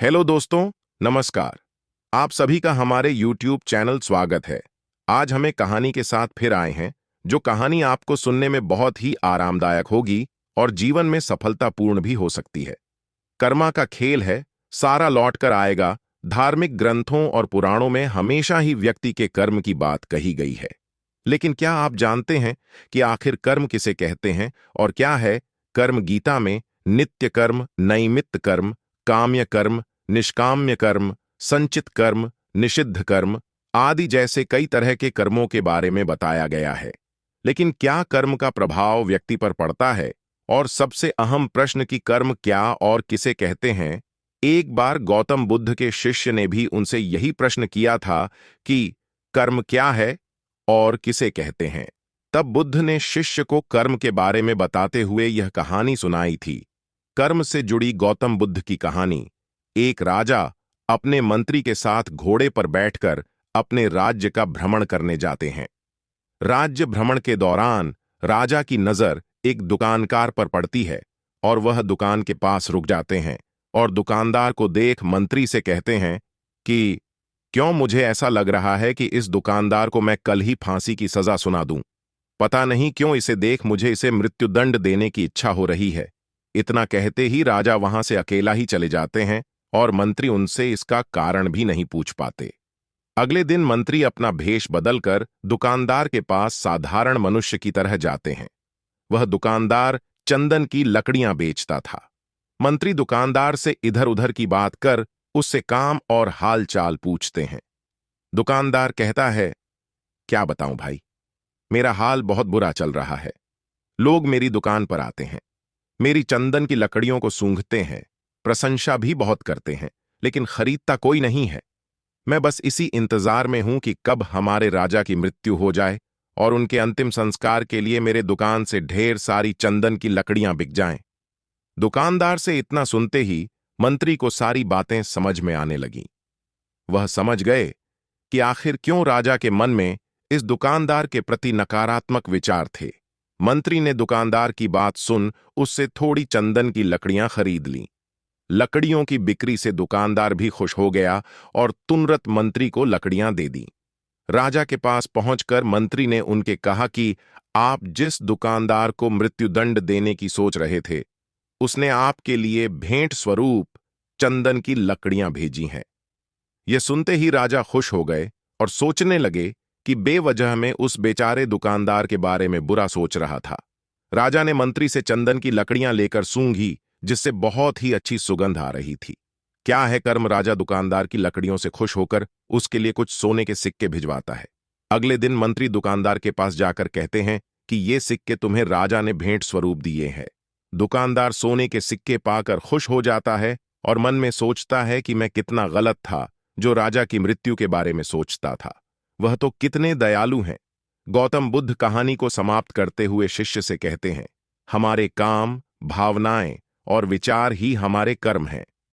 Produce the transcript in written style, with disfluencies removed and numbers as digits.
Hello दोस्तों, नमस्कार। आप सभी का हमारे YouTube चैनल स्वागत है। आज हम एक कहानी के साथ फिर आए हैं, जो कहानी आपको सुनने में बहुत ही आरामदायक होगी और जीवन में सफलतापूर्ण भी हो सकती है। कर्मा का खेल है, सारा लौट कर आएगा। धार्मिक ग्रंथों और पुराणों में हमेशा ही व्यक्ति के कर्म की बात कही गई है। लेकिन क्या आप जानते हैं कि आखिर कर्म किसे कहते हैं और क्या है कर्म? गीता में नित्य कर्म, नैमित्त कर्म, काम्य कर्म, निष्काम्य कर्म, संचित कर्म, निषिद्ध कर्म आदि जैसे कई तरह के कर्मों के बारे में बताया गया है। लेकिन क्या कर्म का प्रभाव व्यक्ति पर पड़ता है? और सबसे अहम प्रश्न कि कर्म क्या और किसे कहते हैं। एक बार गौतम बुद्ध के शिष्य ने भी उनसे यही प्रश्न किया था कि कर्म क्या है और किसे कहते हैं। तब बुद्ध ने शिष्य को कर्म के बारे में बताते हुए यह कहानी सुनाई थी। कर्म से जुड़ी गौतम बुद्ध की कहानी। एक राजा अपने मंत्री के साथ घोड़े पर बैठकर अपने राज्य का भ्रमण करने जाते हैं। राज्य भ्रमण के दौरान राजा की नजर एक दुकानकार पर पड़ती है और वह दुकान के पास रुक जाते हैं और दुकानदार को देख मंत्री से कहते हैं कि क्यों, मुझे ऐसा लग रहा है कि इस दुकानदार को मैं कल ही फांसी की सजा सुना दूं। पता नहीं क्यों इसे देख मुझे इसे मृत्युदंड देने की इच्छा हो रही है। इतना कहते ही राजा वहां से अकेला ही चले जाते हैं और मंत्री उनसे इसका कारण भी नहीं पूछ पाते। अगले दिन मंत्री अपना भेष बदलकर दुकानदार के पास साधारण मनुष्य की तरह जाते हैं। वह दुकानदार चंदन की लकड़ियां बेचता था। मंत्री दुकानदार से इधर उधर की बात कर उससे काम और हाल चाल पूछते हैं। दुकानदार कहता है, क्या बताऊं भाई, मेरा हाल बहुत बुरा चल रहा है। लोग मेरी दुकान पर आते हैं, मेरी चंदन की लकड़ियों को सूंघते हैं, प्रशंसा भी बहुत करते हैं, लेकिन खरीदता कोई नहीं है। मैं बस इसी इंतजार में हूं कि कब हमारे राजा की मृत्यु हो जाए और उनके अंतिम संस्कार के लिए मेरे दुकान से ढेर सारी चंदन की लकड़ियां बिक जाएं। दुकानदार से इतना सुनते ही मंत्री को सारी बातें समझ में आने लगीं। वह समझ गए कि आखिर क्यों राजा के मन में इस दुकानदार के प्रति नकारात्मक विचार थे। मंत्री ने दुकानदार की बात सुन उससे थोड़ी चंदन की लकड़ियां खरीद लीं। लकड़ियों की बिक्री से दुकानदार भी खुश हो गया और तुरंत मंत्री को लकड़ियां दे दी। राजा के पास पहुंचकर मंत्री ने उनके कहा कि आप जिस दुकानदार को मृत्युदंड देने की सोच रहे थे, उसने आपके लिए भेंट स्वरूप चंदन की लकड़ियां भेजी हैं। यह सुनते ही राजा खुश हो गए और सोचने लगे कि बेवजह में उस बेचारे दुकानदार के बारे में बुरा सोच रहा था। राजा ने मंत्री से चंदन की लकड़ियां लेकर सूंघी, जिससे बहुत ही अच्छी सुगंध आ रही थी। क्या है कर्म, राजा दुकानदार की लकड़ियों से खुश होकर उसके लिए कुछ सोने के सिक्के भिजवाता है। अगले दिन मंत्री दुकानदार के पास जाकर कहते हैं कि ये सिक्के तुम्हें राजा ने भेंट स्वरूप दिए हैं। दुकानदार सोने के सिक्के पाकर खुश हो जाता है और मन में सोचता है कि मैं कितना गलत था जो राजा की मृत्यु के बारे में सोचता था। वह तो कितने दयालु हैं। गौतम बुद्ध कहानी को समाप्त करते हुए शिष्य से कहते हैं, हमारे काम, भावनाएं और विचार ही हमारे कर्म हैं।